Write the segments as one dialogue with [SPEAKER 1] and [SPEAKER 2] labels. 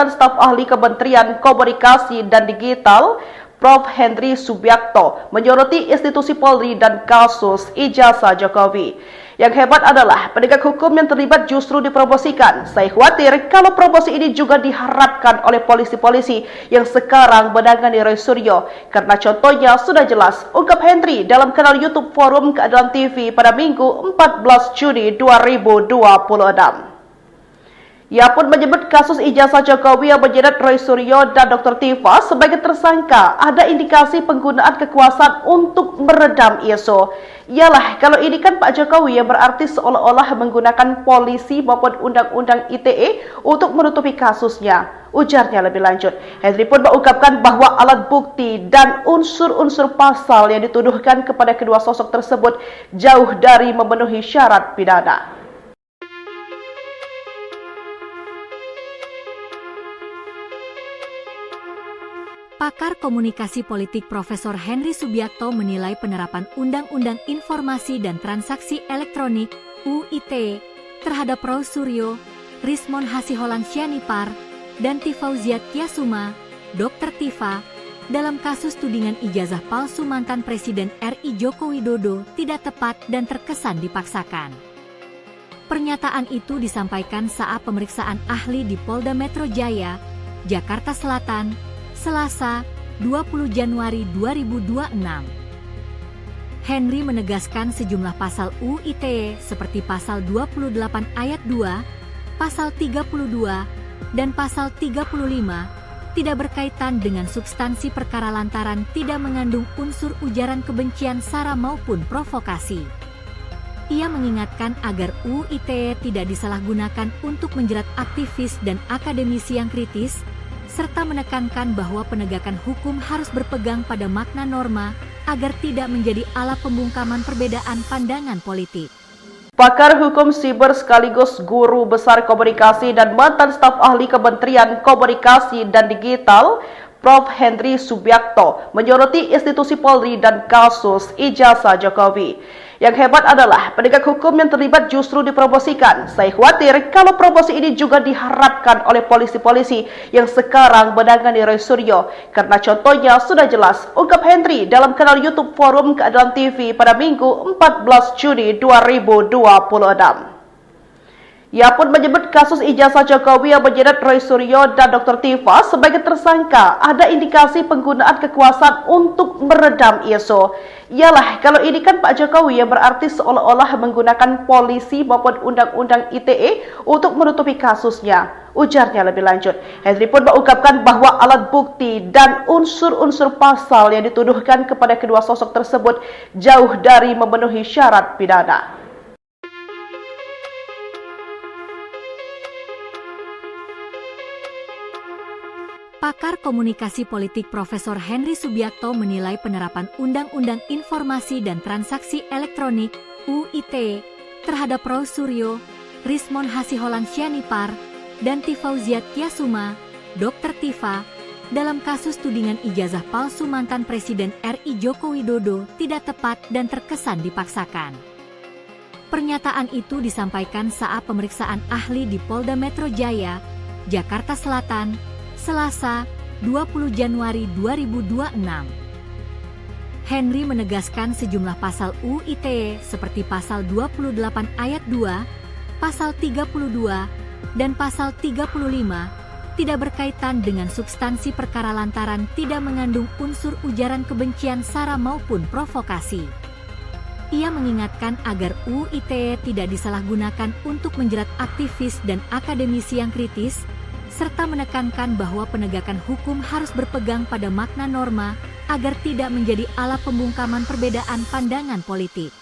[SPEAKER 1] Staf Ahli Kementerian Komunikasi dan Digital, Prof. Henry Subiakto, menyoroti institusi Polri dan kasus ijazah Jokowi. Yang hebat adalah penegak hukum yang terlibat justru dipromosikan. Saya khawatir kalau promosi ini juga diharapkan oleh polisi-polisi yang sekarang menangani Roy Suryo. Karena contohnya sudah jelas, ungkap Henry dalam kanal YouTube Forum Keadilan TV pada Minggu 14 Juni 2026. Ia pun menyebut kasus ijazah Jokowi yang menyeret Roy Suryo dan Dr. Tifa sebagai tersangka ada indikasi penggunaan kekuasaan untuk meredam isu. Iyalah, kalau ini kan Pak Jokowi yang berarti seolah-olah menggunakan polisi maupun undang-undang ITE untuk menutupi kasusnya. Ujarnya lebih lanjut. Henry pun mengungkapkan bahwa alat bukti dan unsur-unsur pasal yang dituduhkan kepada kedua sosok tersebut jauh dari memenuhi syarat pidana.
[SPEAKER 2] Pakar Komunikasi Politik Profesor Henry Subiakto menilai penerapan Undang-Undang Informasi dan Transaksi Elektronik (UITE) terhadap Roy Suryo, Rismon Hasiholan Sianipar, dan Tifauziat Tiasuma, Dr. Tifa, dalam kasus tudingan ijazah palsu mantan Presiden RI Joko Widodo tidak tepat dan terkesan dipaksakan. Pernyataan itu disampaikan saat pemeriksaan ahli di Polda Metro Jaya, Jakarta Selatan, Selasa, 20 Januari 2026. Henry menegaskan sejumlah pasal UITE seperti pasal 28 ayat 2, pasal 32, dan pasal 35 tidak berkaitan dengan substansi perkara lantaran tidak mengandung unsur ujaran kebencian sara maupun provokasi. Ia mengingatkan agar UITE tidak disalahgunakan untuk menjerat aktivis dan akademisi yang kritis, serta menekankan bahwa penegakan hukum harus berpegang pada makna norma agar tidak menjadi alat pembungkaman perbedaan pandangan politik.
[SPEAKER 1] Pakar hukum siber sekaligus guru besar komunikasi dan mantan staf ahli Kementerian Komunikasi dan Digital, Prof. Henry Subiakto, menyoroti institusi Polri dan kasus ijazah Jokowi. Yang hebat adalah penegak hukum yang terlibat justru dipromosikan. Saya khawatir kalau promosi ini juga diharapkan oleh polisi-polisi yang sekarang menangani Roy Suryo. Karena contohnya sudah jelas, ungkap Henry dalam kanal YouTube Forum Keadilan TV pada Minggu 14 Juni 2026. Ia pun menyebut kasus ijazah Jokowi yang menyeret Roy Suryo dan Dr. Tifa sebagai tersangka ada indikasi penggunaan kekuasaan untuk meredam isu. Iyalah, kalau ini kan Pak Jokowi yang berarti seolah-olah menggunakan polisi maupun undang-undang ITE untuk menutupi kasusnya. Ujarnya lebih lanjut. Henry pun mengungkapkan bahwa alat bukti dan unsur-unsur pasal yang dituduhkan kepada kedua sosok tersebut jauh dari memenuhi syarat pidana.
[SPEAKER 2] Pakar Komunikasi Politik Profesor Henry Subiakto menilai penerapan Undang-Undang Informasi dan Transaksi Elektronik (UITE) terhadap Roy Suryo, Rismon Hasiholan Sianipar, dan Tifauziat Tiasuma, Dr. Tifa, dalam kasus tudingan ijazah palsu mantan Presiden RI Joko Widodo tidak tepat dan terkesan dipaksakan. Pernyataan itu disampaikan saat pemeriksaan ahli di Polda Metro Jaya, Jakarta Selatan, Selasa, 20 Januari 2026. Henry menegaskan sejumlah pasal UITE seperti pasal 28 ayat 2, pasal 32, dan pasal 35 tidak berkaitan dengan substansi perkara lantaran tidak mengandung unsur ujaran kebencian sara maupun provokasi. Ia mengingatkan agar UITE tidak disalahgunakan untuk menjerat aktivis dan akademisi yang kritis, serta menekankan bahwa penegakan hukum harus berpegang pada makna norma agar tidak menjadi alat pembungkaman perbedaan pandangan politik.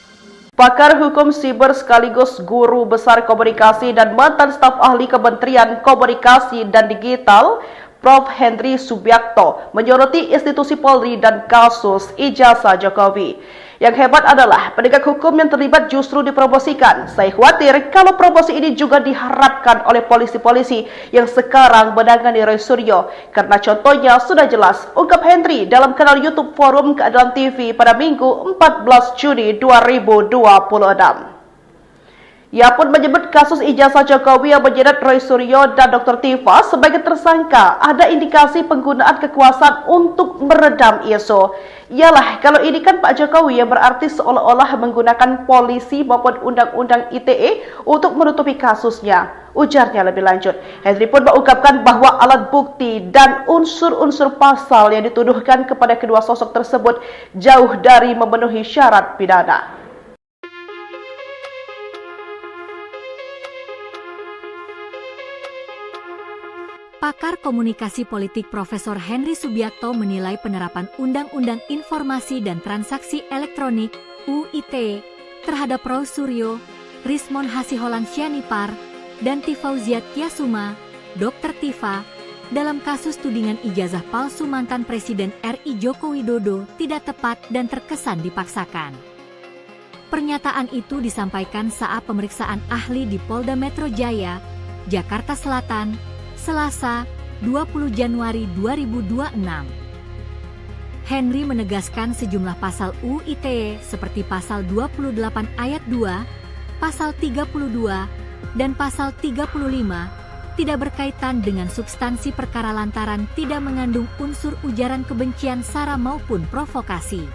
[SPEAKER 1] Pakar hukum siber sekaligus guru besar komunikasi dan mantan staf ahli Kementerian Komunikasi dan Digital, Prof. Henry Subiakto, menyoroti institusi Polri dan kasus ijazah Jokowi. Yang hebat adalah penegak hukum yang terlibat justru dipromosikan. Saya khawatir kalau promosi ini juga diharapkan oleh polisi-polisi yang sekarang menangani Roy Suryo. Karena contohnya sudah jelas, ungkap Henry dalam kanal YouTube Forum Keadilan TV pada Minggu 14 Juni 2026. Ia pun menyebut kasus ijazah Jokowi yang menyeret Roy Suryo dan Dr. Tifa sebagai tersangka ada indikasi penggunaan kekuasaan untuk meredam isu. Iyalah, kalau ini kan Pak Jokowi yang berarti seolah-olah menggunakan polisi maupun undang-undang ITE untuk menutupi kasusnya. Ujarnya lebih lanjut. Henry pun mengungkapkan bahwa alat bukti dan unsur-unsur pasal yang dituduhkan kepada kedua sosok tersebut jauh dari memenuhi syarat pidana.
[SPEAKER 2] Pakar Komunikasi Politik Profesor Henry Subiakto menilai penerapan Undang-Undang Informasi dan Transaksi Elektronik (UITE) terhadap Roy Suryo, Rismon Hasiholan Sianipar, dan Tifauziat Tiasuma, Dr. Tifa, dalam kasus tudingan ijazah palsu mantan Presiden RI Joko Widodo tidak tepat dan terkesan dipaksakan. Pernyataan itu disampaikan saat pemeriksaan ahli di Polda Metro Jaya, Jakarta Selatan, Selasa, 20 Januari 2026. Henry menegaskan sejumlah pasal UITE seperti pasal 28 ayat 2, pasal 32, dan pasal 35 tidak berkaitan dengan substansi perkara lantaran tidak mengandung unsur ujaran kebencian sara maupun provokasi.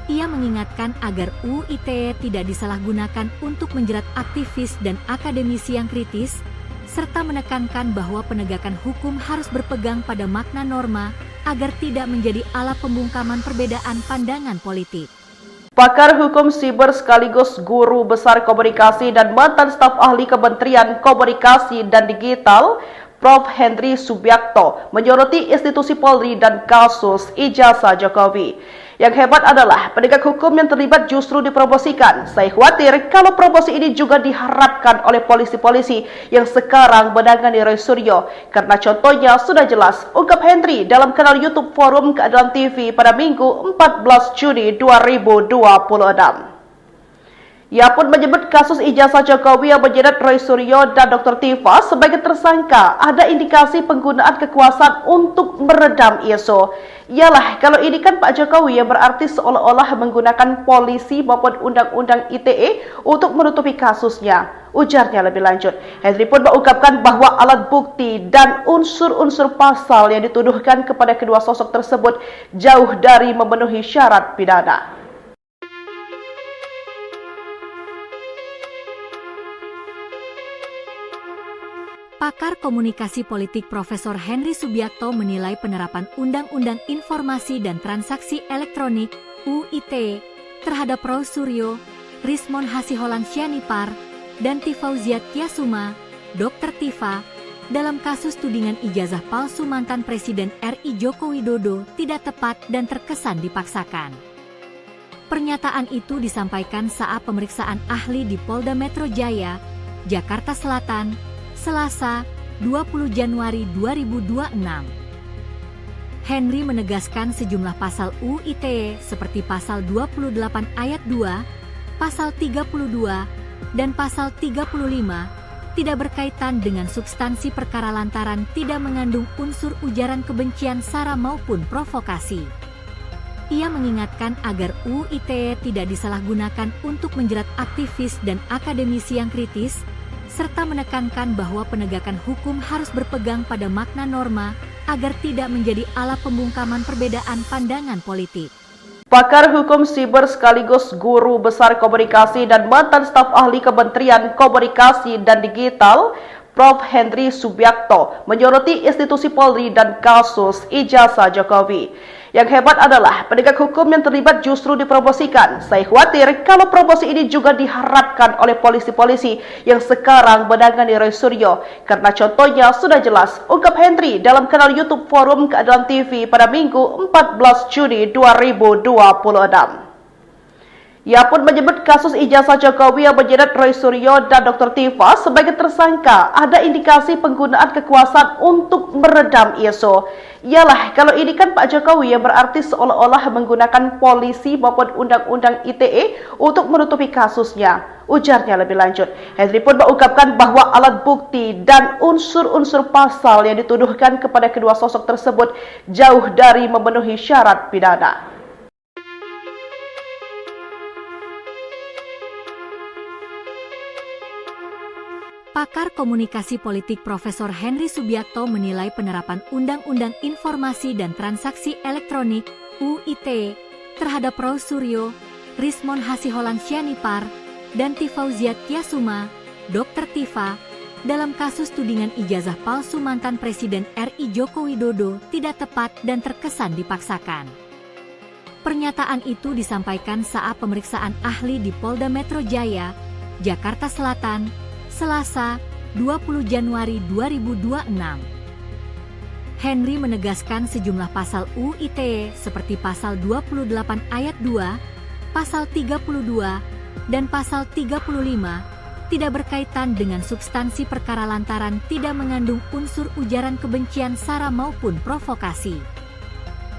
[SPEAKER 2] Ia mengingatkan agar UITE tidak disalahgunakan untuk menjerat aktivis dan akademisi yang kritis, serta menekankan bahwa penegakan hukum harus berpegang pada makna norma agar tidak menjadi alat pembungkaman perbedaan pandangan politik.
[SPEAKER 1] Pakar hukum siber sekaligus guru besar komunikasi dan mantan staf ahli Kementerian Komunikasi dan Digital, Prof. Henry Subiakto, menyoroti institusi Polri dan kasus ijazah Jokowi. Yang hebat adalah penegak hukum yang terlibat justru dipromosikan. Saya khawatir kalau promosi ini juga diharapkan oleh polisi-polisi yang sekarang menangani Roy Suryo. Karena contohnya sudah jelas, ungkap Henry dalam kanal YouTube Forum Keadilan TV pada Minggu 14 Juni 2026. Ia pun menyebut kasus ijazah Jokowi yang menyeret Roy Suryo dan Dr. Tifa sebagai tersangka ada indikasi penggunaan kekuasaan untuk meredam isu. Iyalah, kalau ini kan Pak Jokowi yang berarti seolah-olah menggunakan polisi maupun undang-undang ITE untuk menutupi kasusnya. Ujarnya lebih lanjut. Henry pun mengungkapkan bahwa alat bukti dan unsur-unsur pasal yang dituduhkan kepada kedua sosok tersebut jauh dari memenuhi syarat pidana.
[SPEAKER 2] Pakar Komunikasi Politik Profesor Henry Subiakto menilai penerapan Undang-Undang Informasi dan Transaksi Elektronik (UITE) terhadap Roy Suryo, Rismon Hasiholan Sianipar, dan Tifauziat Tiasuma, Dr. Tifa, dalam kasus tudingan ijazah palsu mantan Presiden RI Joko Widodo tidak tepat dan terkesan dipaksakan. Pernyataan itu disampaikan saat pemeriksaan ahli di Polda Metro Jaya, Jakarta Selatan, Selasa, 20 Januari 2026. Henry menegaskan sejumlah pasal UITE seperti pasal 28 ayat 2, pasal 32, dan pasal 35 tidak berkaitan dengan substansi perkara lantaran tidak mengandung unsur ujaran kebencian sara maupun provokasi. Ia mengingatkan agar UITE tidak disalahgunakan untuk menjerat aktivis dan akademisi yang kritis, serta menekankan bahwa penegakan hukum harus berpegang pada makna norma agar tidak menjadi alat pembungkaman perbedaan pandangan politik.
[SPEAKER 1] Pakar hukum siber sekaligus guru besar komunikasi dan mantan staf ahli Kementerian Komunikasi dan Digital, Prof. Henry Subiakto, menyoroti institusi Polri dan kasus ijazah Jokowi. Yang hebat adalah penegak hukum yang terlibat justru dipromosikan. Saya khawatir kalau promosi ini juga diharapkan oleh polisi-polisi yang sekarang menangani Roy Suryo. Karena contohnya sudah jelas, ungkap Henry dalam kanal YouTube Forum Keadilan TV pada Minggu 14 Juni 2026. Ia pun menyebut kasus ijazah Jokowi yang menyeret Roy Suryo dan Dr. Tifa sebagai tersangka ada indikasi penggunaan kekuasaan untuk meredam isu. Iyalah, kalau ini kan Pak Jokowi yang berarti seolah-olah menggunakan polisi maupun undang-undang ITE untuk menutupi kasusnya. Ujarnya lebih lanjut. Henry pun mengungkapkan bahwa alat bukti dan unsur-unsur pasal yang dituduhkan kepada kedua sosok tersebut jauh dari memenuhi syarat pidana.
[SPEAKER 2] Pakar Komunikasi Politik Profesor Henry Subiakto menilai penerapan Undang-Undang Informasi dan Transaksi Elektronik (UIT) terhadap Prof. Suryo, Rismon Hasiholan Syanipar, dan Tifauziat Tiasuma, Dr. Tifa, dalam kasus tudingan ijazah palsu mantan Presiden RI Joko Widodo tidak tepat dan terkesan dipaksakan. Pernyataan itu disampaikan saat pemeriksaan ahli di Polda Metro Jaya, Jakarta Selatan, Selasa, 20 Januari 2026. Henry menegaskan sejumlah pasal UIT seperti pasal 28 ayat 2, pasal 32, dan pasal 35 tidak berkaitan dengan substansi perkara lantaran tidak mengandung unsur ujaran kebencian sara maupun provokasi.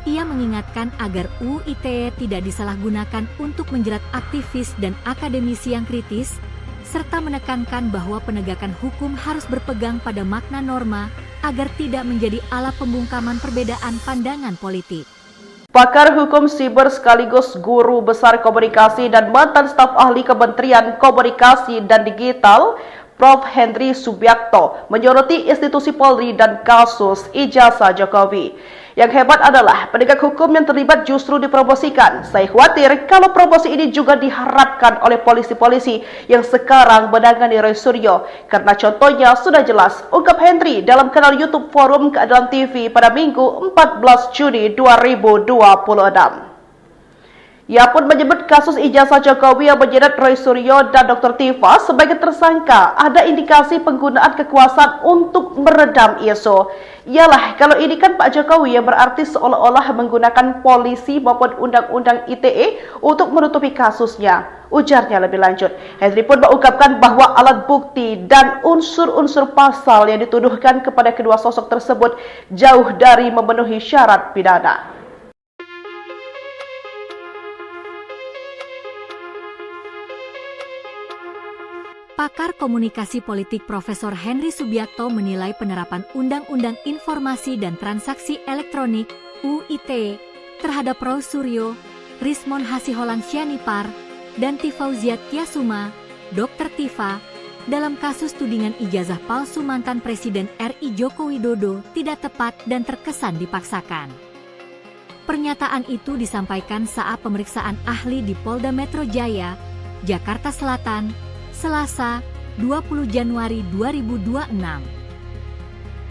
[SPEAKER 2] Ia mengingatkan agar UIT tidak disalahgunakan untuk menjerat aktivis dan akademisi yang kritis, serta menekankan bahwa penegakan hukum harus berpegang pada makna norma agar tidak menjadi alat pembungkaman perbedaan pandangan politik.
[SPEAKER 1] Pakar hukum siber sekaligus guru besar komunikasi dan mantan staf ahli Kementerian Komunikasi dan Digital, Prof. Henry Subiakto menyoroti institusi Polri dan kasus ijazah Jokowi. Yang hebat adalah penegak hukum yang terlibat justru dipromosikan. Saya khawatir kalau promosi ini juga diharapkan oleh polisi-polisi yang sekarang menangani Roy Suryo. Karena contohnya sudah jelas, ungkap Henry dalam kanal YouTube Forum Keadilan TV pada Minggu 14 Juni 2026. Ia pun menyebut kasus ijazah Jokowi yang menyeret Roy Suryo dan Dr. Tifa sebagai tersangka ada indikasi penggunaan kekuasaan untuk meredam isu. Iyalah, kalau ini kan Pak Jokowi yang berarti seolah-olah menggunakan polisi maupun undang-undang ITE untuk menutupi kasusnya. Ujarnya lebih lanjut. Henry pun mengungkapkan bahwa alat bukti dan unsur-unsur pasal yang dituduhkan kepada kedua sosok tersebut jauh dari memenuhi syarat pidana.
[SPEAKER 2] Pakar Komunikasi Politik Profesor Henry Subiakto menilai penerapan Undang-Undang Informasi dan Transaksi Elektronik (UIT) terhadap Prof. Suryo, Rismon Hasiholan Syanipar, dan Tifauziat Tiasuma, Dr. Tifa, dalam kasus tudingan ijazah palsu mantan Presiden RI Joko Widodo tidak tepat dan terkesan dipaksakan. Pernyataan itu disampaikan saat pemeriksaan ahli di Polda Metro Jaya, Jakarta Selatan, Selasa, 20 Januari 2026.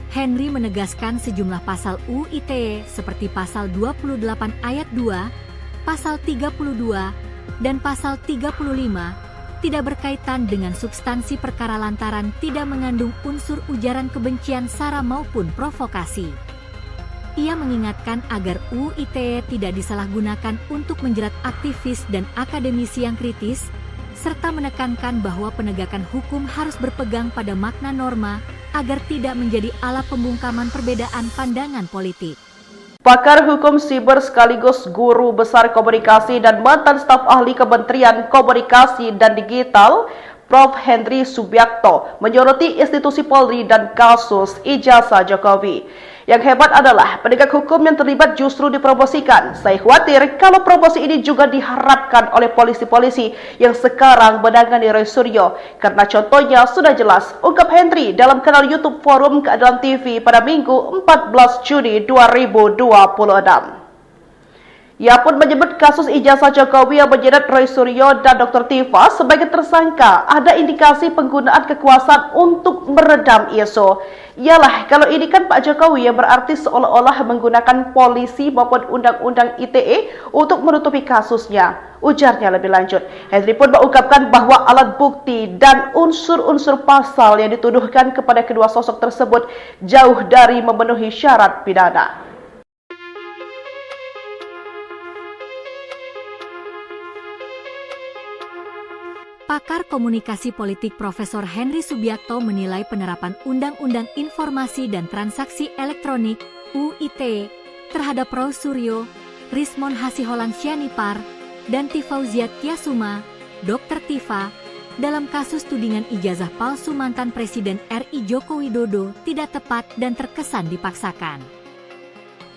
[SPEAKER 2] Henry menegaskan sejumlah pasal UIT seperti pasal 28 ayat 2, pasal 32, dan pasal 35 tidak berkaitan dengan substansi perkara lantaran tidak mengandung unsur ujaran kebencian sara maupun provokasi. Ia mengingatkan agar UIT tidak disalahgunakan untuk menjerat aktivis dan akademisi yang kritis, serta menekankan bahwa penegakan hukum harus berpegang pada makna norma agar tidak menjadi alat pembungkaman perbedaan pandangan politik.
[SPEAKER 1] Pakar hukum siber sekaligus guru besar komunikasi dan mantan staf ahli Kementerian Komunikasi dan Digital, Prof. Henry Subiakto menyoroti institusi Polri dan kasus ijazah Jokowi. Yang hebat adalah penegak hukum yang terlibat justru dipromosikan. Saya khawatir kalau promosi ini juga diharapkan oleh polisi-polisi yang sekarang menangani Roy Suryo. Karena contohnya sudah jelas, ungkap Henry dalam kanal YouTube Forum Keadilan TV pada Minggu 14 Juni 2026. Ia pun menyebut kasus ijazah Jokowi yang menyeret Roy Suryo dan Dr. Tifa sebagai tersangka ada indikasi penggunaan kekuasaan untuk meredam isu. Iyalah, kalau ini kan Pak Jokowi yang berarti seolah-olah menggunakan polisi maupun undang-undang ITE untuk menutupi kasusnya. Ujarnya lebih lanjut. Henry pun mengungkapkan bahwa alat bukti dan unsur-unsur pasal yang dituduhkan kepada kedua sosok tersebut jauh dari memenuhi syarat pidana.
[SPEAKER 2] Pakar Komunikasi Politik Profesor Henry Subiakto menilai penerapan Undang-Undang Informasi dan Transaksi Elektronik (UIT) terhadap Prof. Suryo, Rismon Hasiholan Syanipar, dan Tifauziat Tiasuma, Dr. Tifa, dalam kasus tudingan ijazah palsu mantan Presiden RI Joko Widodo tidak tepat dan terkesan dipaksakan.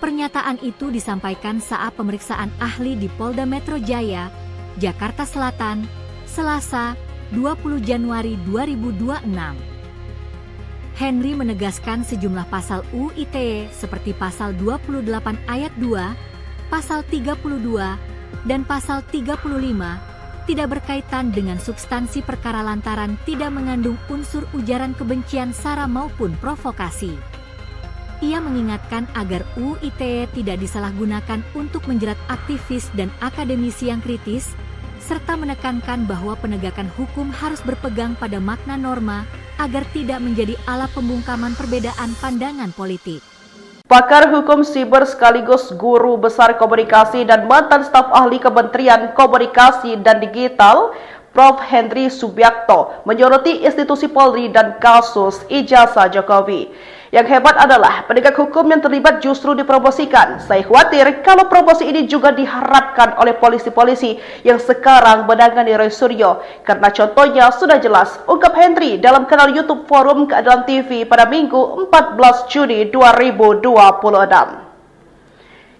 [SPEAKER 2] Pernyataan itu disampaikan saat pemeriksaan ahli di Polda Metro Jaya, Jakarta Selatan, Selasa, 20 Januari 2026. Henry menegaskan sejumlah pasal UU ITE seperti pasal 28 ayat 2, pasal 32, dan pasal 35 tidak berkaitan dengan substansi perkara lantaran tidak mengandung unsur ujaran kebencian sara maupun provokasi. Ia mengingatkan agar UU ITE tidak disalahgunakan untuk menjerat aktivis dan akademisi yang kritis, serta menekankan bahwa penegakan hukum harus berpegang pada makna norma agar tidak menjadi alat pembungkaman perbedaan pandangan politik.
[SPEAKER 1] Pakar hukum siber sekaligus guru besar komunikasi dan mantan staf ahli Kementerian Komunikasi dan Digital, Prof. Henry Subiakto, menyoroti institusi Polri dan kasus ijazah Jokowi. Yang hebat adalah penegak hukum yang terlibat justru dipromosikan. Saya khawatir kalau promosi ini juga diharapkan oleh polisi-polisi yang sekarang menangani Roy Suryo. Karena contohnya sudah jelas, ungkap Henry dalam kanal YouTube Forum Keadilan TV pada Minggu 14 Juni 2026.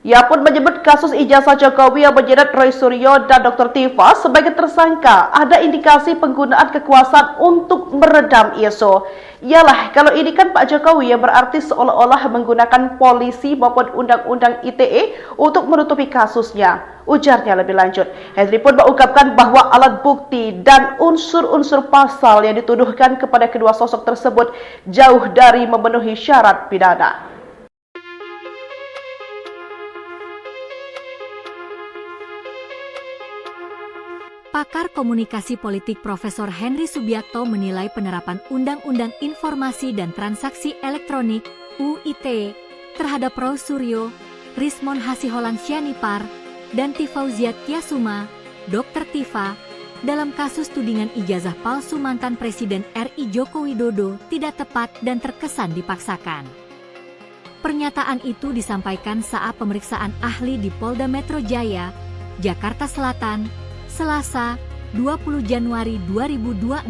[SPEAKER 1] Ia pun menyebut kasus ijazah Jokowi yang menyeret Roy Suryo dan Dr. Tifa sebagai tersangka ada indikasi penggunaan kekuasaan untuk meredam isu. Iyalah, kalau ini kan Pak Jokowi yang berarti seolah-olah menggunakan polisi maupun undang-undang ITE untuk menutupi kasusnya. Ujarnya lebih lanjut. Henry pun mengungkapkan bahwa alat bukti dan unsur-unsur pasal yang dituduhkan kepada kedua sosok tersebut jauh dari memenuhi syarat pidana.
[SPEAKER 2] Pakar komunikasi politik Profesor Henry Subiakto menilai penerapan Undang-Undang Informasi dan Transaksi Elektronik (UU ITE) terhadap Roy Suryo, Rismon Hasiholan Sianipar, dan Tifauziat Tiasuma, Dr. Tifa, dalam kasus tudingan ijazah palsu mantan Presiden RI Joko Widodo tidak tepat dan terkesan dipaksakan. Pernyataan itu disampaikan saat pemeriksaan ahli di Polda Metro Jaya, Jakarta Selatan, Selasa, 20 Januari 2026.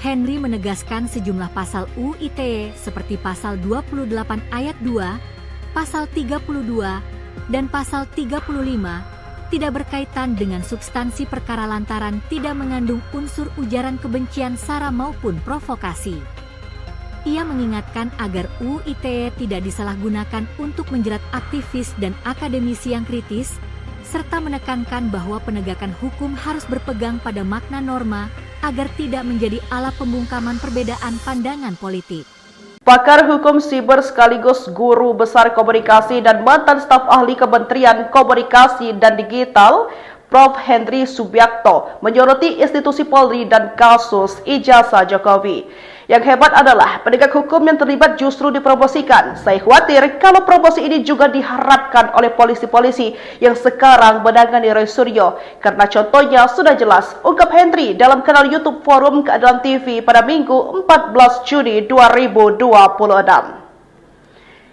[SPEAKER 2] Henry menegaskan sejumlah pasal UU ITE seperti pasal 28 ayat 2, pasal 32, dan pasal 35 tidak berkaitan dengan substansi perkara lantaran tidak mengandung unsur ujaran kebencian sara maupun provokasi. Ia mengingatkan agar UU ITE tidak disalahgunakan untuk menjerat aktivis dan akademisi yang kritis, serta menekankan bahwa penegakan hukum harus berpegang pada makna norma agar tidak menjadi alat pembungkaman perbedaan pandangan politik.
[SPEAKER 1] Pakar hukum siber sekaligus guru besar komunikasi dan mantan staf ahli Kementerian Komunikasi dan Digital, Prof. Henry Subiakto, menyoroti institusi Polri dan kasus ijazah Jokowi. Yang hebat adalah penegak hukum yang terlibat justru dipromosikan. Saya khawatir kalau promosi ini juga diharapkan oleh polisi-polisi yang sekarang menangani Roy Suryo. Karena contohnya sudah jelas, ungkap Henry dalam kanal YouTube Forum Keadilan TV pada Minggu 14 Juni 2026.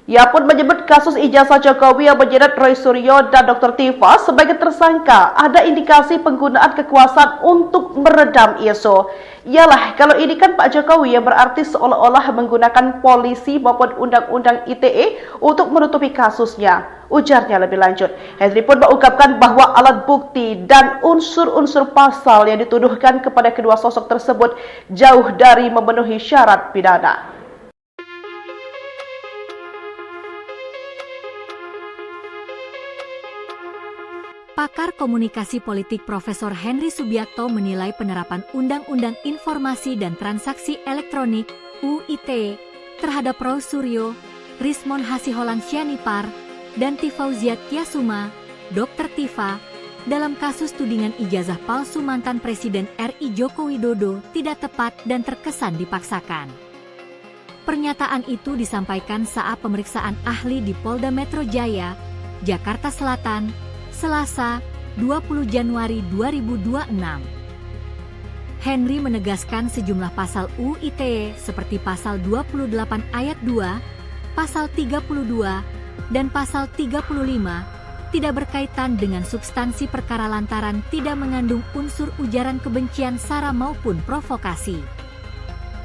[SPEAKER 1] Ia pun menyebut kasus ijazah Jokowi yang menyeret Roy Suryo dan Dr. Tifa sebagai tersangka ada indikasi penggunaan kekuasaan untuk meredam isu. Iyalah, kalau ini kan Pak Jokowi yang berarti seolah-olah menggunakan polisi maupun undang-undang ITE untuk menutupi kasusnya. Ujarnya lebih lanjut. Henry pun mengungkapkan bahwa alat bukti dan unsur-unsur pasal yang dituduhkan kepada kedua sosok tersebut jauh dari memenuhi syarat pidana.
[SPEAKER 2] Pakar komunikasi politik Profesor Henry Subiakto menilai penerapan Undang-Undang Informasi dan Transaksi Elektronik (UU ITE) terhadap Roy Suryo, Rismon Hasiholan Sianipar, dan Tifauziat Tiasuma, Dr. Tifa, dalam kasus tudingan ijazah palsu mantan Presiden RI Joko Widodo tidak tepat dan terkesan dipaksakan. Pernyataan itu disampaikan saat pemeriksaan ahli di Polda Metro Jaya, Jakarta Selatan, Selasa, 20 Januari 2026. Henry menegaskan sejumlah pasal UU ITE seperti pasal 28 ayat 2, pasal 32, dan pasal 35 tidak berkaitan dengan substansi perkara lantaran tidak mengandung unsur ujaran kebencian sara maupun provokasi.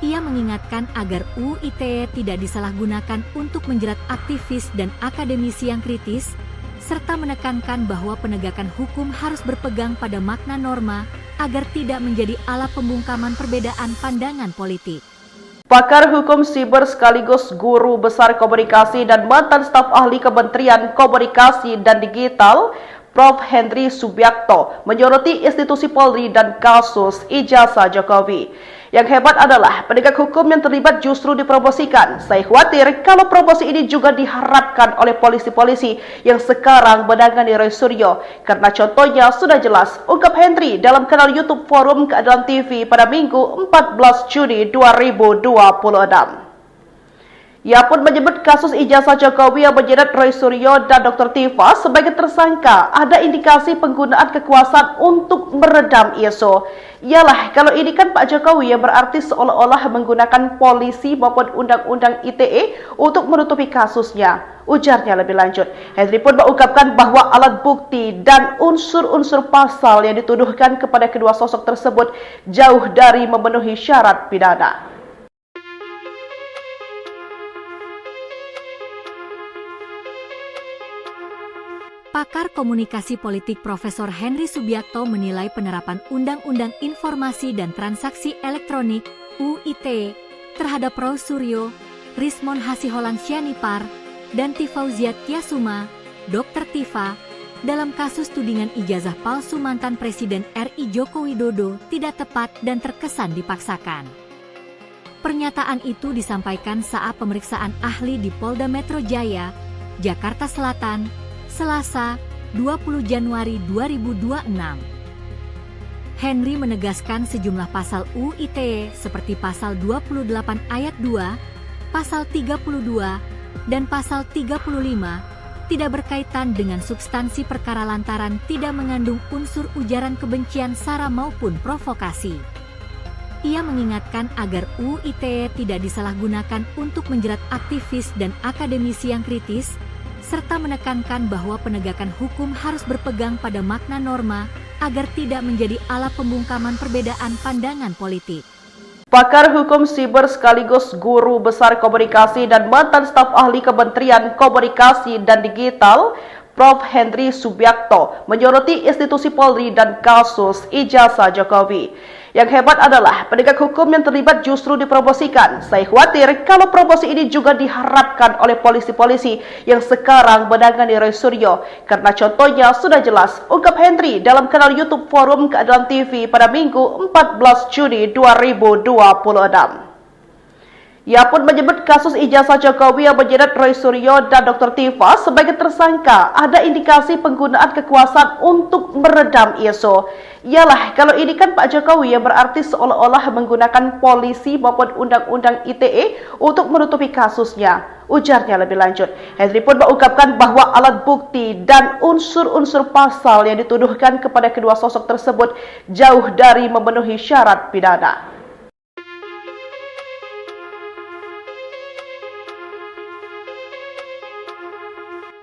[SPEAKER 2] Ia mengingatkan agar UU ITE tidak disalahgunakan untuk menjerat aktivis dan akademisi yang kritis, serta menekankan bahwa penegakan hukum harus berpegang pada makna norma agar tidak menjadi alat pembungkaman perbedaan pandangan politik.
[SPEAKER 1] Pakar hukum siber sekaligus guru besar komunikasi dan mantan staf ahli Kementerian Komunikasi dan Digital, Prof. Henry Subiakto, menyoroti institusi Polri dan kasus ijazah Jokowi. Yang hebat adalah penegak hukum yang terlibat justru dipromosikan. Saya khawatir kalau promosi ini juga diharapkan oleh polisi-polisi yang sekarang menangani Roy Suryo. Karena contohnya sudah jelas, ungkap Henry dalam kanal YouTube Forum Keadilan TV pada Minggu 14 Juni 2026. Ia pun menyebut kasus ijazah Jokowi yang menyeret Roy Suryo dan Dr. Tifa sebagai tersangka ada indikasi penggunaan kekuasaan untuk meredam isu. Iyalah, kalau ini kan Pak Jokowi yang berarti seolah-olah menggunakan polisi maupun undang-undang ITE untuk menutupi kasusnya. Ujarnya lebih lanjut. Henry pun mengungkapkan bahwa alat bukti dan unsur-unsur pasal yang dituduhkan kepada kedua sosok tersebut jauh dari memenuhi syarat pidana.
[SPEAKER 2] Pakar komunikasi politik Profesor Henry Subiakto menilai penerapan Undang-Undang Informasi dan Transaksi Elektronik (UIT) terhadap Roy Suryo, Rismon Hasiholan Sianipar, dan Tifauziat Tiasuma, Dr. Tifa, dalam kasus tudingan ijazah palsu mantan Presiden RI Joko Widodo tidak tepat dan terkesan dipaksakan. Pernyataan itu disampaikan saat pemeriksaan ahli di Polda Metro Jaya, Jakarta Selatan, Selasa, 20 Januari 2026. Henry menegaskan sejumlah pasal UIT seperti pasal 28 ayat 2, pasal 32, dan pasal 35 tidak berkaitan dengan substansi perkara lantaran tidak mengandung unsur ujaran kebencian sara maupun provokasi. Ia mengingatkan agar UIT tidak disalahgunakan untuk menjerat aktivis dan akademisi yang kritis, serta menekankan bahwa penegakan hukum harus berpegang pada makna norma agar tidak menjadi alat pembungkaman perbedaan pandangan politik.
[SPEAKER 1] Pakar hukum siber sekaligus guru besar komunikasi dan mantan staf ahli Kementerian Komunikasi dan Digital, Prof. Henry Subiakto, menyoroti institusi Polri dan kasus ijazah Jokowi. Yang hebat adalah penegak hukum yang terlibat justru dipromosikan. Saya khawatir kalau promosi ini juga diharapkan oleh polisi-polisi yang sekarang menangani Roy Suryo. Karena contohnya sudah jelas, ungkap Henry dalam kanal YouTube Forum Keadilan TV pada Minggu 14 Juni 2026. Ia pun menyebut kasus ijazah Jokowi yang menyeret Roy Suryo dan Dr. Tifa sebagai tersangka ada indikasi penggunaan kekuasaan untuk meredam isu. Iyalah, kalau ini kan Pak Jokowi yang berarti seolah-olah menggunakan polisi maupun undang-undang ITE untuk menutupi kasusnya. Ujarnya lebih lanjut. Henry pun mengungkapkan bahwa alat bukti dan unsur-unsur pasal yang dituduhkan kepada kedua sosok tersebut jauh dari memenuhi syarat pidana.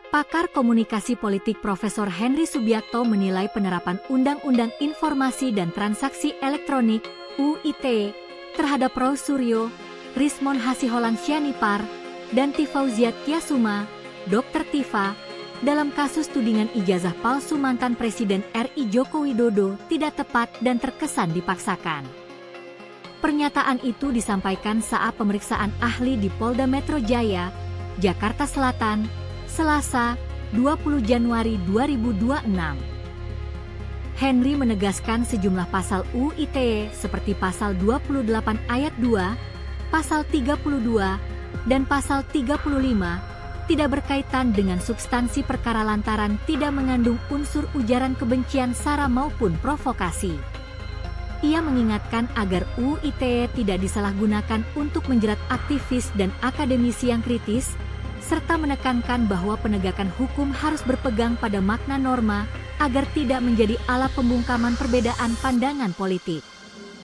[SPEAKER 2] Pakar komunikasi politik Profesor Henry Subiakto menilai penerapan Undang-Undang Informasi dan Transaksi Elektronik (UIT) terhadap Roy Suryo, Rismon Hasiholan Sianipar, dan Tifauziat Tiasuma, Dr. Tifa, dalam kasus tudingan ijazah palsu mantan Presiden RI Joko Widodo tidak tepat dan terkesan dipaksakan. Pernyataan itu disampaikan saat pemeriksaan ahli di Polda Metro Jaya, Jakarta Selatan, Selasa, 20 Januari 2026. Henry menegaskan sejumlah pasal UIT seperti pasal 28 ayat 2, pasal 32, dan pasal 35 tidak berkaitan dengan substansi perkara lantaran tidak mengandung unsur ujaran kebencian sara maupun provokasi. Ia mengingatkan agar UIT tidak disalahgunakan untuk menjerat aktivis dan akademisi yang kritis, serta menekankan bahwa penegakan hukum harus berpegang pada makna norma agar tidak menjadi alat pembungkaman perbedaan pandangan politik.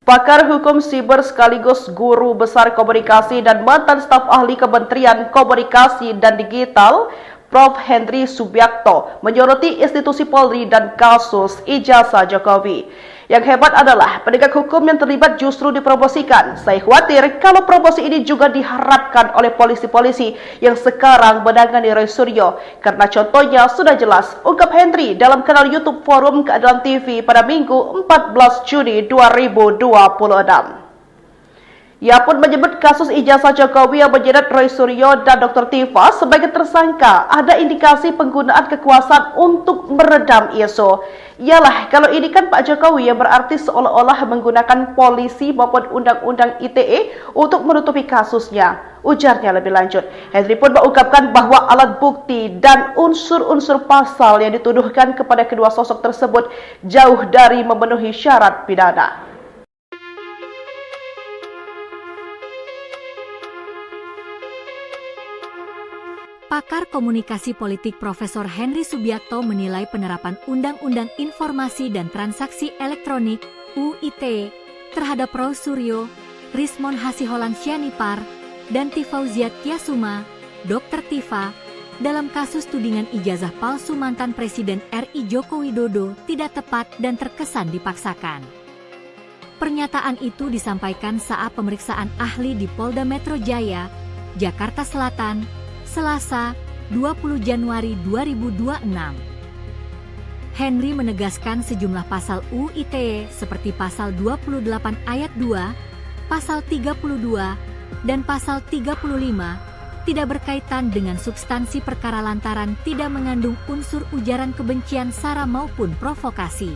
[SPEAKER 1] Pakar hukum siber sekaligus guru besar komunikasi dan mantan staf ahli Kementerian Komunikasi dan Digital, Prof. Henry Subiakto, menyoroti institusi Polri dan kasus ijazah Jokowi. Yang hebat adalah penegak hukum yang terlibat justru dipromosikan. Saya khawatir kalau promosi ini juga diharapkan oleh polisi-polisi yang sekarang menangani Roy Suryo. Karena contohnya sudah jelas, ungkap Henry dalam kanal YouTube Forum Keadilan TV pada Minggu 14 Juni 2026. Ia pun menyebut kasus ijazah Jokowi yang menyeret Roy Suryo dan Dr. Tifa sebagai tersangka ada indikasi penggunaan kekuasaan untuk meredam isu. Iyalah, kalau ini kan Pak Jokowi yang berarti seolah-olah menggunakan polisi maupun undang-undang ITE untuk menutupi kasusnya. Ujarnya lebih lanjut. Henry pun mengungkapkan bahwa alat bukti dan unsur-unsur pasal yang dituduhkan kepada kedua sosok tersebut jauh dari memenuhi syarat pidana.
[SPEAKER 2] Pakar Komunikasi Politik Profesor Henry Subiakto menilai penerapan Undang-Undang Informasi dan Transaksi Elektronik (UITE) terhadap Roy Suryo, Rismon Hasiholan Sianipar, dan Tifauziat Tiasuma, Dr. Tifa, dalam kasus tudingan ijazah palsu mantan Presiden RI Joko Widodo tidak tepat dan terkesan dipaksakan. Pernyataan itu disampaikan saat pemeriksaan ahli di Polda Metro Jaya, Jakarta Selatan, Selasa, 20 Januari 2026. Henry menegaskan sejumlah pasal UITE seperti pasal 28 ayat 2, pasal 32, dan pasal 35 tidak berkaitan dengan substansi perkara lantaran tidak mengandung unsur ujaran kebencian sara maupun provokasi.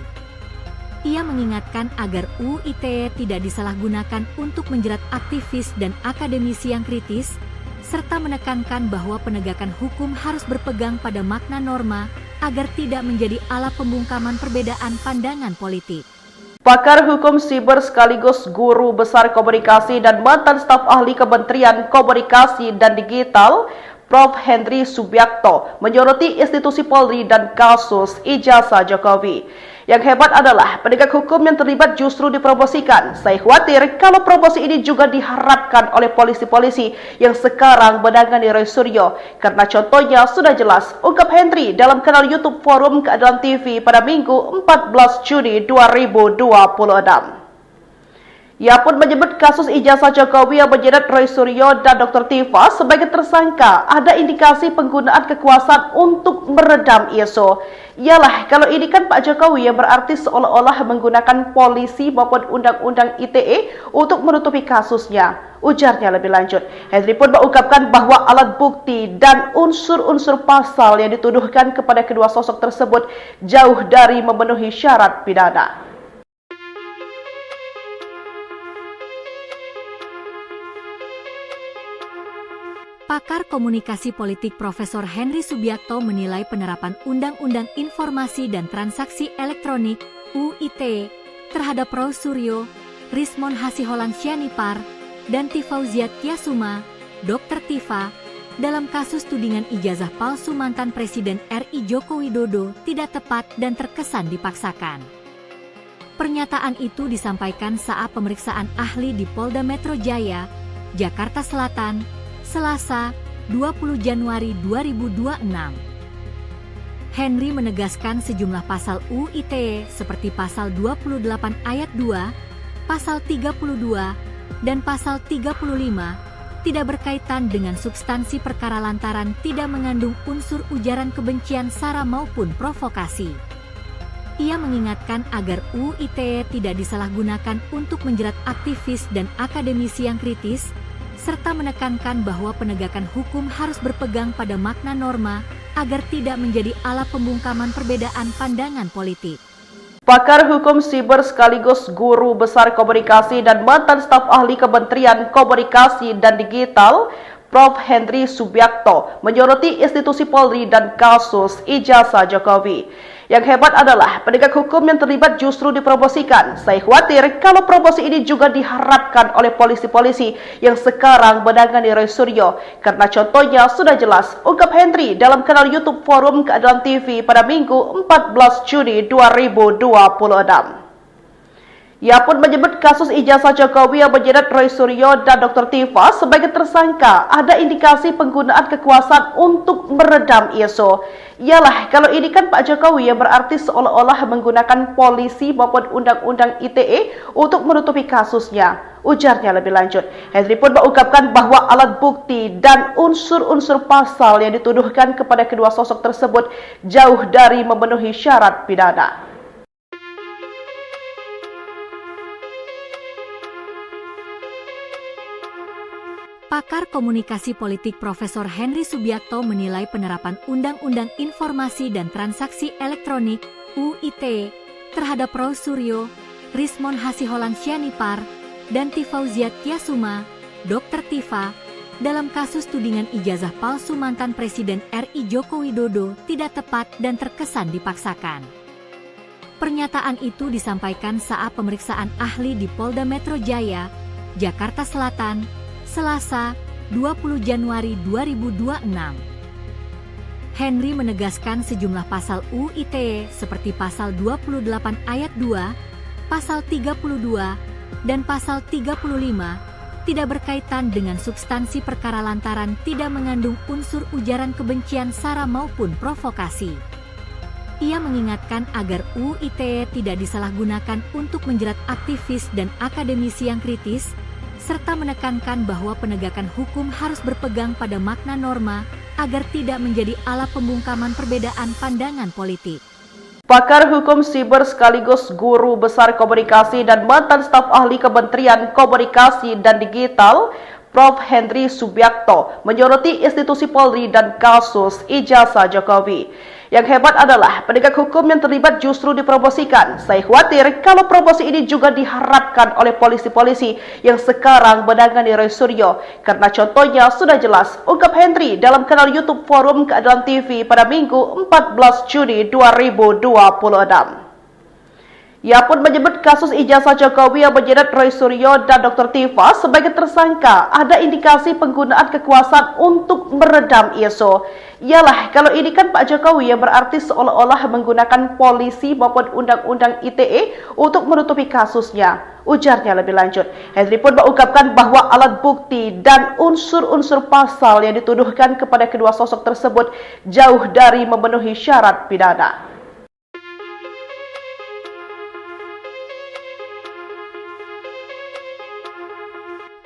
[SPEAKER 2] Ia mengingatkan agar UITE tidak disalahgunakan untuk menjerat aktivis dan akademisi yang kritis, serta menekankan bahwa penegakan hukum harus berpegang pada makna norma agar tidak menjadi alat pembungkaman perbedaan pandangan politik.
[SPEAKER 1] Pakar hukum siber sekaligus guru besar komunikasi dan mantan staf ahli Kementerian Komunikasi dan Digital, Prof. Henry Subiakto, menyoroti institusi Polri dan kasus ijazah Jokowi. Yang hebat adalah penegak hukum yang terlibat justru dipromosikan. Saya khawatir kalau promosi ini juga diharapkan oleh polisi-polisi yang sekarang menangani Roy Suryo. Karena contohnya sudah jelas, ungkap Henry dalam kanal YouTube Forum Keadilan TV pada Minggu 14 Juni 2026. Ia pun menyebut kasus ijazah Jokowi yang menyeret Roy Suryo dan Dr. Tifa sebagai tersangka ada indikasi penggunaan kekuasaan untuk meredam isu. Iyalah, kalau ini kan Pak Jokowi yang berarti seolah-olah menggunakan polisi maupun undang-undang ITE untuk menutupi kasusnya. Ujarnya lebih lanjut. Henry pun mengungkapkan bahwa alat bukti dan unsur-unsur pasal yang dituduhkan kepada kedua sosok tersebut jauh dari memenuhi syarat pidana.
[SPEAKER 2] Pakar Komunikasi Politik Profesor Henry Subiakto menilai penerapan Undang-Undang Informasi dan Transaksi Elektronik (UITE) terhadap Roy Suryo, Rismon Hasiholan Sianipar, dan Tifauziat Tiasuma, Dr. Tifa, dalam kasus tudingan ijazah palsu mantan Presiden RI Joko Widodo tidak tepat dan terkesan dipaksakan. Pernyataan itu disampaikan saat pemeriksaan ahli di Polda Metro Jaya, Jakarta Selatan, Selasa, 20 Januari 2026. Henry menegaskan sejumlah pasal UITE seperti pasal 28 ayat 2, pasal 32, dan pasal 35 tidak berkaitan dengan substansi perkara lantaran tidak mengandung unsur ujaran kebencian sara maupun provokasi. Ia mengingatkan agar UITE tidak disalahgunakan untuk menjerat aktivis dan akademisi yang kritis, serta menekankan bahwa penegakan hukum harus berpegang pada makna norma agar tidak menjadi alat pembungkaman perbedaan pandangan politik.
[SPEAKER 1] Pakar hukum siber sekaligus guru besar komunikasi dan mantan staf ahli Kementerian Komunikasi dan Digital, Prof. Henry Subiakto, menyoroti institusi Polri dan kasus ijazah Jokowi. Yang hebat adalah penegak hukum yang terlibat justru dipromosikan. Saya khawatir kalau promosi ini juga diharapkan oleh polisi-polisi yang sekarang menangani Roy Suryo. Karena contohnya sudah jelas, ungkap Henry dalam kanal YouTube Forum Keadilan TV pada Minggu 14 Juni 2026. Ia pun menyebut kasus ijazah Jokowi yang menyeret Roy Suryo dan Dr. Tifa sebagai tersangka ada indikasi penggunaan kekuasaan untuk meredam isu. Iyalah, kalau ini kan Pak Jokowi yang berarti seolah-olah menggunakan polisi maupun undang-undang ITE untuk menutupi kasusnya. Ujarnya lebih lanjut. Henry pun mengungkapkan bahwa alat bukti dan unsur-unsur pasal yang dituduhkan kepada kedua sosok tersebut jauh dari memenuhi syarat pidana.
[SPEAKER 2] Pakar Komunikasi Politik Profesor Henry Subiakto menilai penerapan Undang-Undang Informasi dan Transaksi Elektronik (UIT) terhadap Prof. Suryo, Rismon Hasiholan Sianipar, dan Tifauziat Tiasuma, Dr. Tifa, dalam kasus tudingan ijazah palsu mantan Presiden RI Joko Widodo tidak tepat dan terkesan dipaksakan. Pernyataan itu disampaikan saat pemeriksaan ahli di Polda Metro Jaya, Jakarta Selatan, Selasa, 20 Januari 2026. Henry menegaskan sejumlah pasal UU ITE seperti pasal 28 ayat 2, pasal 32, dan pasal 35 tidak berkaitan dengan substansi perkara lantaran tidak mengandung unsur ujaran kebencian sara maupun provokasi. Ia mengingatkan agar UU ITE tidak disalahgunakan untuk menjerat aktivis dan akademisi yang kritis, serta menekankan bahwa penegakan hukum harus berpegang pada makna norma agar tidak menjadi alat pembungkaman perbedaan pandangan politik.
[SPEAKER 1] Pakar hukum siber sekaligus guru besar komunikasi dan mantan staf ahli Kementerian Komunikasi dan Digital, Prof. Henry Subiakto, menyoroti institusi Polri dan kasus ijazah Jokowi. Yang hebat adalah penegak hukum yang terlibat justru dipromosikan. Saya khawatir kalau promosi ini juga diharapkan oleh polisi-polisi yang sekarang menangani Roy Suryo. Karena contohnya sudah jelas, ungkap Henry dalam kanal YouTube Forum Keadilan TV pada Minggu 14 Juni 2026. Ia pun menyebut kasus ijazah Jokowi yang menyeret Roy Suryo dan Dr. Tifa sebagai tersangka ada indikasi penggunaan kekuasaan untuk meredam isu. Yalah, kalau ini kan Pak Jokowi yang berarti seolah-olah menggunakan polisi maupun Undang-Undang ITE untuk menutupi kasusnya. Ujarnya lebih lanjut. Henry pun mengungkapkan bahwa alat bukti dan unsur-unsur pasal yang dituduhkan kepada kedua sosok tersebut jauh dari memenuhi syarat pidana.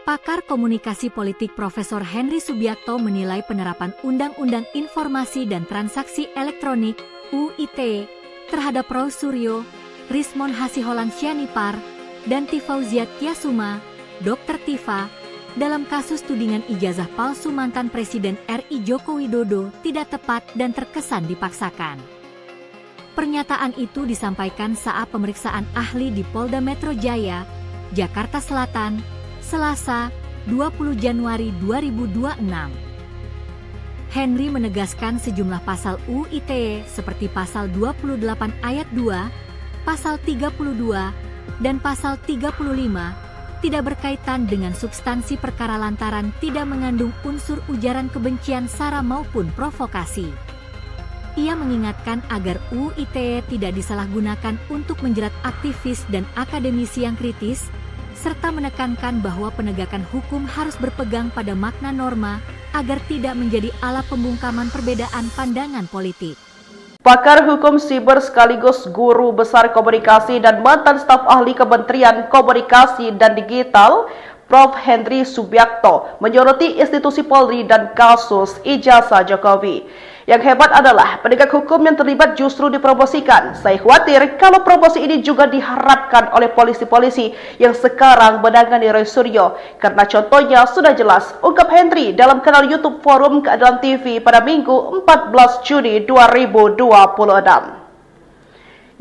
[SPEAKER 2] Pakar Komunikasi Politik Profesor Henry Subiakto menilai penerapan Undang-Undang Informasi dan Transaksi Elektronik (UIT) terhadap Prof. Suryo, Rismon Hasiholan Sianipar, dan Tifauziat Tiasuma, Dr. Tifa, dalam kasus tudingan ijazah palsu mantan Presiden RI Joko Widodo tidak tepat dan terkesan dipaksakan. Pernyataan itu disampaikan saat pemeriksaan ahli di Polda Metro Jaya, Jakarta Selatan, Selasa, 20 Januari 2026. Henry menegaskan sejumlah pasal UU ITE seperti pasal 28 ayat 2, pasal 32, dan pasal 35 tidak berkaitan dengan substansi perkara lantaran tidak mengandung unsur ujaran kebencian sara maupun provokasi. Ia mengingatkan agar UU ITE tidak disalahgunakan untuk menjerat aktivis dan akademisi yang kritis, serta menekankan bahwa penegakan hukum harus berpegang pada makna norma agar tidak menjadi alat pembungkaman perbedaan pandangan politik.
[SPEAKER 1] Pakar hukum siber sekaligus guru besar komunikasi dan mantan staf ahli Kementerian Komunikasi dan Digital, Prof. Henry Subiakto, menyoroti institusi Polri dan kasus ijazah Jokowi. Yang hebat adalah penegak hukum yang terlibat justru dipromosikan. Saya khawatir kalau promosi ini juga diharapkan oleh polisi-polisi yang sekarang menangani Roy Suryo. Karena contohnya sudah jelas, ungkap Henry dalam kanal YouTube Forum Keadilan TV pada Minggu 14 Juni 2026.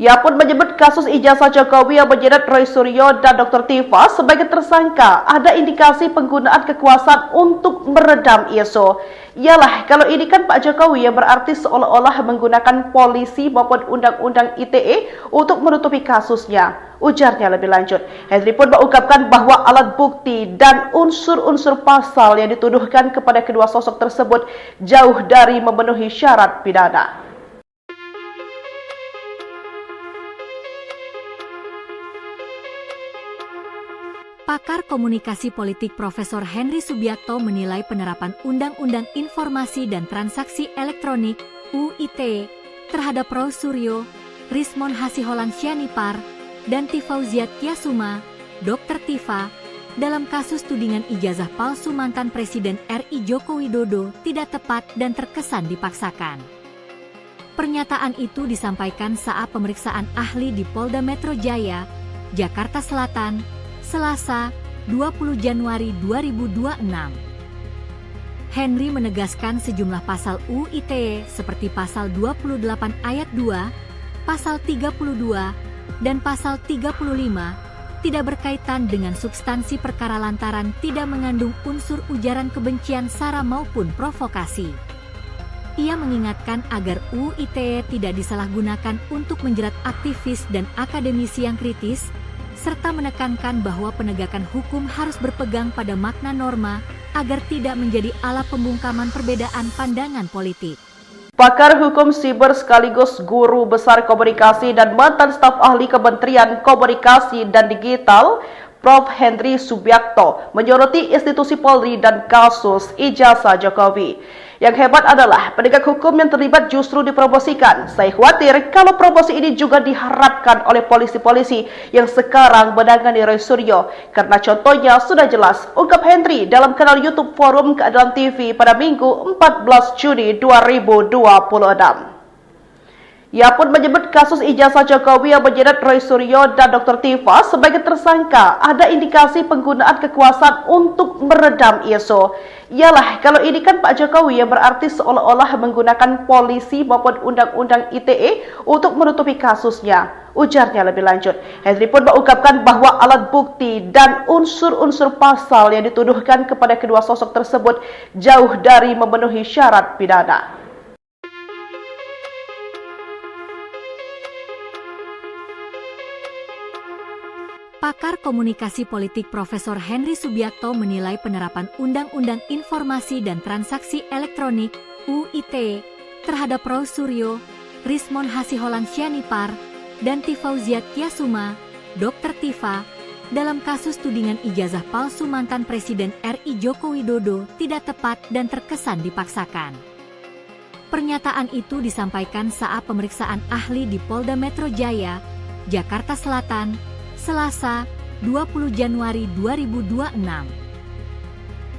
[SPEAKER 1] Ia pun menyebut kasus ijazah Jokowi yang menyeret Roy Suryo dan Dr. Tifa sebagai tersangka ada indikasi penggunaan kekuasaan untuk meredam isu. Yalah, kalau ini kan Pak Jokowi yang berarti seolah-olah menggunakan polisi maupun Undang-Undang ITE untuk menutupi kasusnya. Ujarnya lebih lanjut. Henry pun mengungkapkan bahwa alat bukti dan unsur-unsur pasal yang dituduhkan kepada kedua sosok tersebut jauh dari memenuhi syarat pidana.
[SPEAKER 2] Pakar Komunikasi Politik Profesor Henry Subiakto menilai penerapan Undang-Undang Informasi dan Transaksi Elektronik (UIT) terhadap Prof. Suryo, Rismon Hasiholan Sianipar, dan Tifauziat Tiasuma, Dr. Tifa, dalam kasus tudingan ijazah palsu mantan Presiden RI Joko Widodo tidak tepat dan terkesan dipaksakan. Pernyataan itu disampaikan saat pemeriksaan ahli di Polda Metro Jaya, Jakarta Selatan, Selasa, 20 Januari 2026. Henry menegaskan sejumlah pasal UU ITE seperti pasal 28 ayat 2, pasal 32, dan pasal 35 tidak berkaitan dengan substansi perkara lantaran tidak mengandung unsur ujaran kebencian sara maupun provokasi. Ia mengingatkan agar UU ITE tidak disalahgunakan untuk menjerat aktivis dan akademisi yang kritis, serta menekankan bahwa penegakan hukum harus berpegang pada makna norma agar tidak menjadi alat pembungkaman perbedaan pandangan politik.
[SPEAKER 1] Pakar hukum siber sekaligus guru besar komunikasi dan mantan staf ahli Kementerian Komunikasi dan Digital, Prof. Henry Subiakto, menyoroti institusi Polri dan kasus ijazah Jokowi. Yang hebat adalah penegak hukum yang terlibat justru dipromosikan. Saya khawatir kalau promosi ini juga diharapkan oleh polisi-polisi yang sekarang menangani Roy Suryo. Karena contohnya sudah jelas, ungkap Henry dalam kanal YouTube Forum Keadilan TV pada Minggu 14 Juni 2026. Ia pun menyebut kasus ijazah Jokowi yang menyeret Roy Suryo dan Dr. Tifa sebagai tersangka ada indikasi penggunaan kekuasaan untuk meredam isu. Iyalah, kalau ini kan Pak Jokowi yang berarti seolah-olah menggunakan polisi maupun undang-undang ITE untuk menutupi kasusnya. Ujarnya lebih lanjut. Henry pun mengungkapkan bahwa alat bukti dan unsur-unsur pasal yang dituduhkan kepada kedua sosok tersebut jauh dari memenuhi syarat pidana.
[SPEAKER 2] Pakar komunikasi politik Profesor Henry Subiakto menilai penerapan Undang-Undang Informasi dan Transaksi Elektronik (UU ITE) terhadap Roy Suryo, Rismon Hasiholan Sianipar, dan Tifauziat Tiasuma, Dr. Tifa, dalam kasus tudingan ijazah palsu mantan Presiden RI Joko Widodo tidak tepat dan terkesan dipaksakan. Pernyataan itu disampaikan saat pemeriksaan ahli di Polda Metro Jaya, Jakarta Selatan, Selasa, 20 Januari 2026.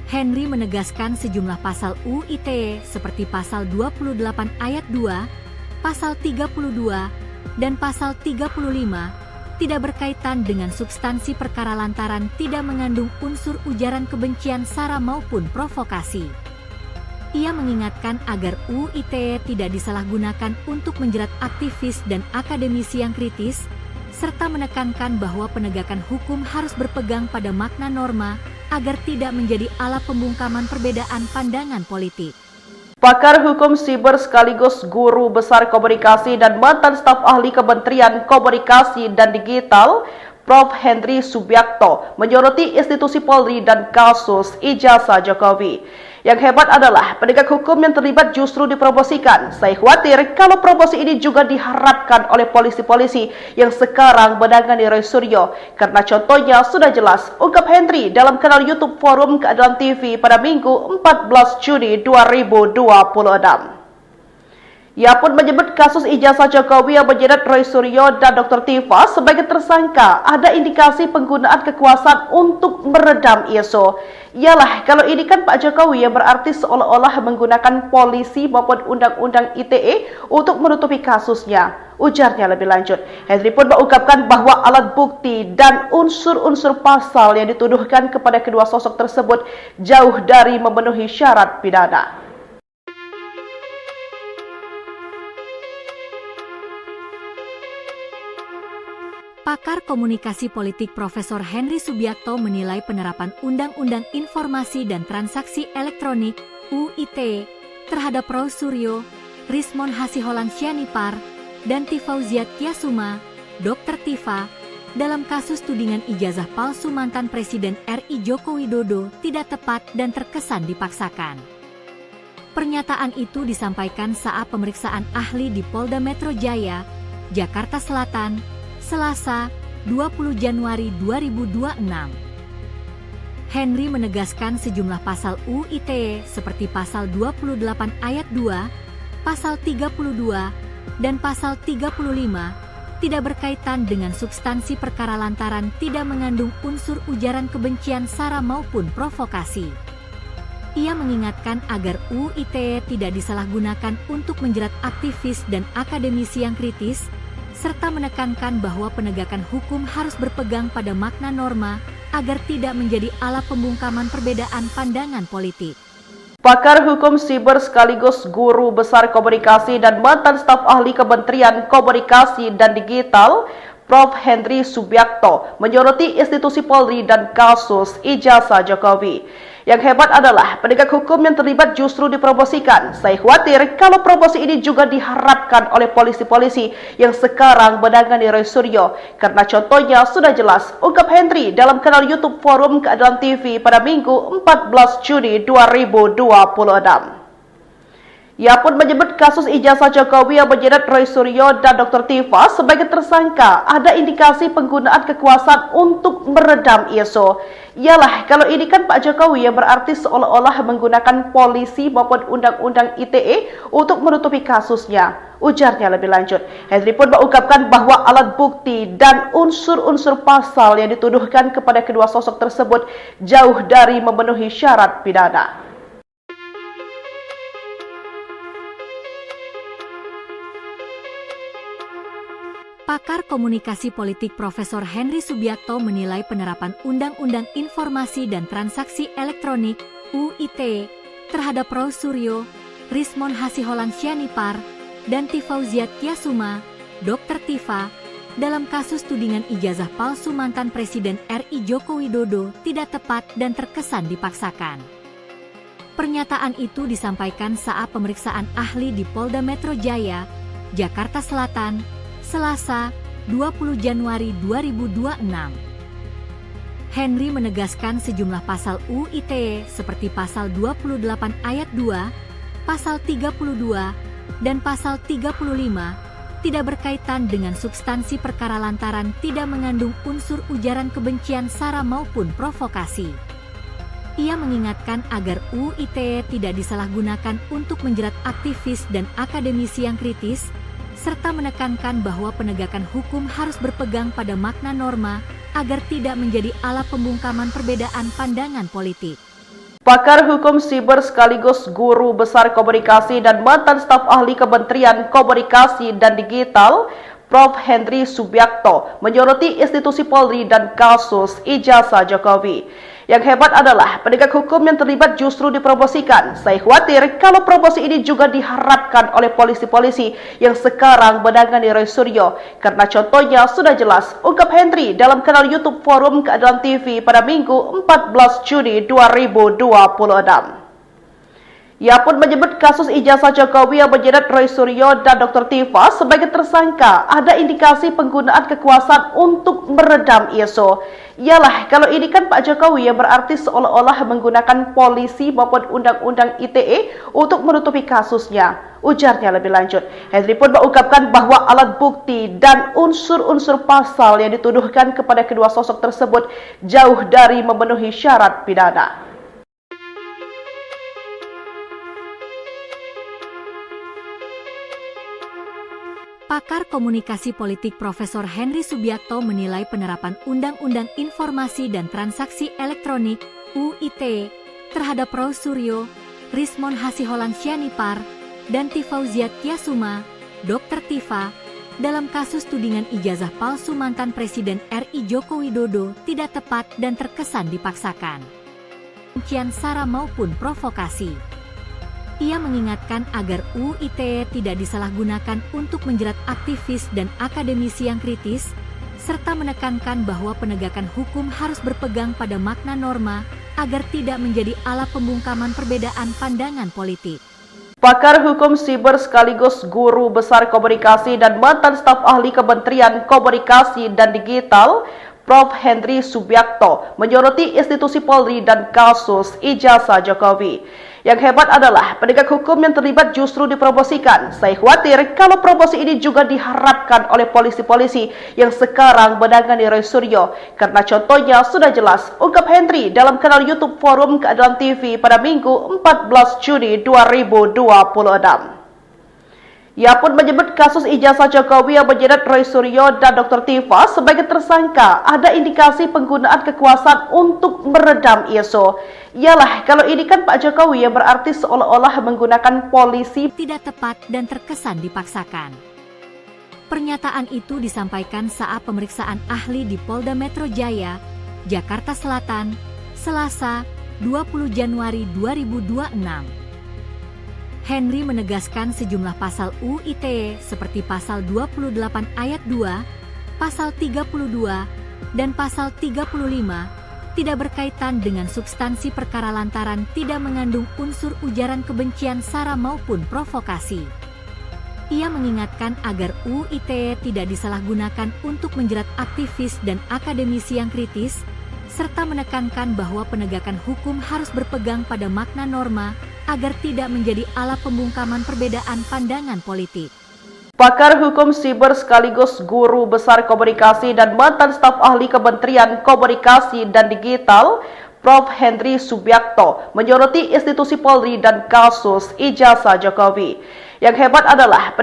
[SPEAKER 2] Henry menegaskan sejumlah pasal UU ITE seperti pasal 28 ayat 2, pasal 32, dan pasal 35 tidak berkaitan dengan substansi perkara lantaran tidak mengandung unsur ujaran kebencian sara maupun provokasi. Ia mengingatkan agar UU ITE tidak disalahgunakan untuk menjerat aktivis dan akademisi yang kritis, serta menekankan bahwa penegakan hukum harus berpegang pada makna norma agar tidak menjadi alat pembungkaman perbedaan pandangan politik.
[SPEAKER 1] Pakar hukum siber sekaligus guru besar komunikasi dan mantan staf ahli Kementerian Komunikasi dan Digital, Prof. Henry Subiakto, menyoroti institusi Polri dan kasus ijazah Jokowi. Yang hebat adalah penegak hukum yang terlibat justru dipromosikan. Saya khawatir kalau promosi ini juga diharapkan oleh polisi-polisi yang sekarang menangani Roy Suryo. Karena contohnya sudah jelas, ungkap Henry dalam kanal YouTube Forum Keadilan TV pada Minggu 14 Juni 2026. Ia pun menyebut kasus ijazah Jokowi yang menyeret Roy Suryo dan Dr. Tifa sebagai tersangka ada indikasi penggunaan kekuasaan untuk meredam isu. Iyalah, kalau ini kan Pak Jokowi yang berarti seolah-olah menggunakan polisi maupun undang-undang ITE untuk menutupi kasusnya. Ujarnya lebih lanjut. Henry pun mengungkapkan bahwa alat bukti dan unsur-unsur pasal yang dituduhkan kepada kedua sosok tersebut jauh dari memenuhi syarat pidana.
[SPEAKER 2] Pakar komunikasi politik Profesor Henry Subiakto menilai penerapan Undang-Undang Informasi dan Transaksi Elektronik (UU ITE) terhadap Roy Suryo, Rismon Hasiholan Sianipar, dan Tifauziat Tiasuma, Dr. Tifa, dalam kasus tudingan ijazah palsu mantan Presiden RI Joko Widodo tidak tepat dan terkesan dipaksakan. Pernyataan itu disampaikan saat pemeriksaan ahli di Polda Metro Jaya, Jakarta Selatan, Selasa, 20 Januari 2026. Henry menegaskan sejumlah pasal UU ITE seperti pasal 28 ayat 2, pasal 32, dan pasal 35 tidak berkaitan dengan substansi perkara lantaran tidak mengandung unsur ujaran kebencian sara maupun provokasi. Ia mengingatkan agar UU ITE tidak disalahgunakan untuk menjerat aktivis dan akademisi yang kritis, serta menekankan bahwa penegakan hukum harus berpegang pada makna norma agar tidak menjadi alat pembungkaman perbedaan pandangan politik.
[SPEAKER 1] Pakar hukum siber sekaligus guru besar komunikasi dan mantan staf ahli Kementerian Komunikasi dan Digital, Prof. Henry Subiakto, menyoroti institusi Polri dan kasus ijazah Jokowi. Yang hebat adalah penegak hukum yang terlibat justru dipromosikan. Saya khawatir kalau promosi ini juga diharapkan oleh polisi-polisi yang sekarang menangani Roy Suryo. Karena contohnya sudah jelas, ungkap Henry dalam kanal YouTube Forum Keadilan TV pada Minggu 14 Juni 2026. Ia pun menyebut kasus ijazah Jokowi yang menyeret Roy Suryo dan Dr. Tifa sebagai tersangka ada indikasi penggunaan kekuasaan untuk meredam isu. Yalah, kalau ini kan Pak Jokowi yang berarti seolah-olah menggunakan polisi maupun undang-undang ITE untuk menutupi kasusnya. Ujarnya lebih lanjut. Henry pun mengungkapkan bahwa alat bukti dan unsur-unsur pasal yang dituduhkan kepada kedua sosok tersebut jauh dari memenuhi syarat pidana.
[SPEAKER 2] Pakar komunikasi politik Profesor Henry Subiakto menilai penerapan Undang-Undang Informasi dan Transaksi Elektronik (UITE) terhadap Roy Suryo, Rismon Hasiholan Sianipar, dan Tifauziat Tiasuma, Dr. Tifa, dalam kasus tudingan ijazah palsu mantan Presiden RI Joko Widodo tidak tepat dan terkesan dipaksakan. Pernyataan itu disampaikan saat pemeriksaan ahli di Polda Metro Jaya, Jakarta Selatan, Selasa, 20 Januari 2026. Henry menegaskan sejumlah pasal UITE seperti pasal 28 ayat 2, pasal 32, dan pasal 35 tidak berkaitan dengan substansi perkara lantaran tidak mengandung unsur ujaran kebencian sara maupun provokasi. Ia mengingatkan agar UITE tidak disalahgunakan untuk menjerat aktivis dan akademisi yang kritis, serta menekankan bahwa penegakan hukum harus berpegang pada makna norma agar tidak menjadi alat pembungkaman perbedaan pandangan politik.
[SPEAKER 1] Pakar hukum siber sekaligus guru besar komunikasi dan mantan staf ahli Kementerian Komunikasi dan Digital, Prof. Henry Subiakto, menyoroti institusi Polri dan kasus ijazah Jokowi. Yang hebat adalah penegak hukum yang terlibat justru dipromosikan. Saya khawatir kalau promosi ini juga diharapkan oleh polisi-polisi yang sekarang menangani Roy Suryo. Karena contohnya sudah jelas, ungkap Henry dalam kanal YouTube Forum Keadilan TV pada Minggu 14 Juni 2026. Ia pun menyebut kasus ijazah Jokowi yang menyeret Roy Suryo dan Dr. Tifa sebagai tersangka ada indikasi penggunaan kekuasaan untuk meredam isu. Yalah, kalau ini kan Pak Jokowi yang berarti seolah-olah menggunakan polisi maupun undang-undang ITE untuk menutupi kasusnya. Ujarnya lebih lanjut. Henry pun mengungkapkan bahwa alat bukti dan unsur-unsur pasal yang dituduhkan kepada kedua sosok tersebut jauh dari memenuhi syarat pidana.
[SPEAKER 2] Pakar komunikasi politik Profesor Henry Subiakto menilai penerapan Undang-Undang Informasi dan Transaksi Elektronik (UITE) terhadap Roy Suryo, Rismon Hasiholan Sianipar, dan Tifauziat Tiasuma, Dr. Tifa, dalam kasus tudingan ijazah palsu mantan Presiden RI Joko Widodo tidak tepat dan terkesan dipaksakan. Kebencian sara maupun provokasi. Ia mengingatkan agar UITE tidak disalahgunakan untuk menjerat aktivis dan akademisi yang kritis, serta menekankan bahwa penegakan hukum harus berpegang pada makna norma agar tidak menjadi alat pembungkaman perbedaan pandangan politik.
[SPEAKER 1] Pakar hukum siber sekaligus guru besar komunikasi dan mantan staf ahli Kementerian Komunikasi dan Digital, Prof. Henry Subiakto, menyoroti institusi Polri dan kasus ijazah Jokowi. Yang hebat adalah penegak hukum yang terlibat justru dipromosikan. Saya khawatir kalau promosi ini juga diharapkan oleh polisi-polisi yang sekarang menangani Roy Suryo. Karena contohnya sudah jelas, ungkap Henry dalam kanal YouTube Forum Keadilan TV pada Minggu 14 Juni 2026. Ia pun menyebut kasus ijazah Jokowi yang menyeret Roy Suryo dan Dr. Tifa sebagai tersangka ada indikasi penggunaan kekuasaan untuk meredam isu. Yalah, kalau ini kan Pak Jokowi yang berarti seolah-olah menggunakan polisi
[SPEAKER 2] tidak tepat dan terkesan dipaksakan. Pernyataan itu disampaikan saat pemeriksaan ahli di Polda Metro Jaya, Jakarta Selatan, Selasa, 20 Januari 2026. Henry menegaskan sejumlah pasal UU ITE seperti pasal 28 ayat 2, pasal 32, dan pasal 35 tidak berkaitan dengan substansi perkara lantaran tidak mengandung unsur ujaran kebencian sara maupun provokasi. Ia mengingatkan agar UU ITE tidak disalahgunakan untuk menjerat aktivis dan akademisi yang kritis, serta menekankan bahwa penegakan hukum harus berpegang pada makna norma agar tidak menjadi alat pembungkaman perbedaan pandangan politik.
[SPEAKER 1] Pakar hukum siber sekaligus guru besar komunikasi dan mantan staf ahli Kementerian Komunikasi dan Digital, Prof. Henry Subiakto, menyoroti institusi Polri dan kasus ijazah Jokowi. Yang hebat adalah